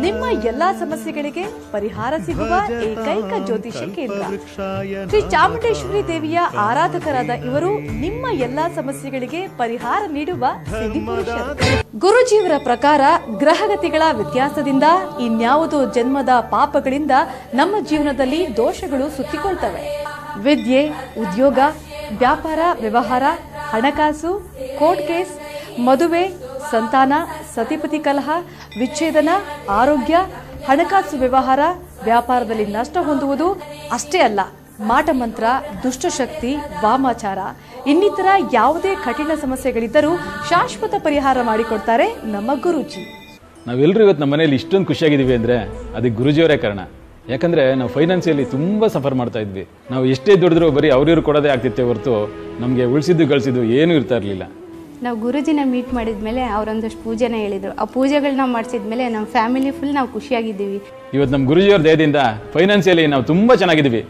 ನಿಮ್ಮ ಎಲ್ಲಾ ಸಮಸ್ಯೆಗಳಿಗೆ ಪರಿಹಾರ ಸಿಗುವ ಏಕೈಕ ಜ್ಯೋತಿಷ್ಯ ಕೇಂದ್ರ. ಶ್ರೀ ಚಾಮುಂಡೇಶ್ವರಿ ದೇವಿಯ ಆರಾಧಕರಾದ ಇವರು ನಿಮ್ಮ ಎಲ್ಲಾ ಸಮಸ್ಯೆಗಳಿಗೆ ಪರಿಹಾರ ನೀಡುವ ಸಿದ್ಧಿಪುರುಷರು. ಗುರುಜಿಯವರ ಪ್ರಕಾರ ಗ್ರಹಗತಿಗಳ ವ್ಯತ್ಯಾಸದಿಂದ ಇನ್ಯಾವುದೋ ಜನ್ಮದ ಪಾಪಗಳಿಂದ ನಮ್ಮ ಜೀವನದಲ್ಲಿ ದೋಷಗಳು ಸುತ್ತಿಕೊಳ್ತವೆ. ವಿದ್ಯೆ, ಉದ್ಯೋಗ, ವ್ಯಾಪಾರ ವ್ಯವಹಾರ, ಹಣಕಾಸು, ಕೋರ್ಟ್ ಕೇಸ್, ಮದುವೆ, ಸಂತಾನ, ಸತಿಪತಿ ಕಲಹ, ವಿಚ್ಛೇದನ, ಆರೋಗ್ಯ, ಹಣಕಾಸು ವ್ಯವಹಾರ, ವ್ಯಾಪಾರದಲ್ಲಿ ನಷ್ಟ ಹೊಂದುವುದು ಅಷ್ಟೇ ಅಲ್ಲ, ಮಾಟಮಂತ್ರ, ದುಷ್ಟಶಕ್ತಿ, ವಾಮಾಚಾರ ಇನ್ನಿತರ ಯಾವುದೇ ಕಠಿಣ ಸಮಸ್ಯೆಗಳಿದ್ದರೂ ಶಾಶ್ವತ ಪರಿಹಾರ ಮಾಡಿಕೊಡ್ತಾರೆ ನಮ್ಮ ಗುರೂಜಿ. ನಾವೆಲ್ಲರೂ ಇವತ್ತು ನಮ್ಮ ಮನೆಯಲ್ಲಿ ಇಷ್ಟೊಂದು ಖುಷಿಯಾಗಿದ್ದೀವಿ ಅಂದರೆ ಅದಕ್ಕೆ ಗುರೂಜಿಯವರೇ ಕಾರಣ. ಯಾಕಂದರೆ ನಾವು ಫೈನಾನ್ಸಿಯಲಿ ತುಂಬ ಸಫರ್ ಮಾಡ್ತಾ ಇದ್ವಿ. ನಾವು ಎಷ್ಟೇ ದುಡಿದ್ರೂ ಬರೀ ಅವ್ರಿವ್ರು ಕೊಡೋದೇ ಆಗ್ತಿತ್ತೆ ಹೊರತು ನಮಗೆ ಉಳಿಸಿದ್ದು ಗಳಿಸಿದ್ದು ಏನೂ ಇರ್ತಾ ಇರಲಿಲ್ಲ. ನಾವು ಗುರುಜಿನ ಮೀಟ್ ಮಾಡಿದ್ಮೇಲೆ ಅವರೊಂದಷ್ಟು ಪೂಜೆನ ಹೇಳಿದರು. ಆ ಪೂಜೆಗಳನ್ನ ಮಾಡಿಸಿದ್ಮೇಲೆ ನಮ್ಮ ಫ್ಯಾಮಿಲಿ ಫುಲ್ ನಾವು ಖುಷಿಯಾಗಿದ್ದೀವಿ. ಇವತ್ತು ನಮ್ಮ ಗುರೂಜಿಯವ್ರ ದಯದಿಂದ ಫೈನಾನ್ಸಿಯಲಿ ನಾವು ತುಂಬ ಚೆನ್ನಾಗಿದ್ದೀವಿ.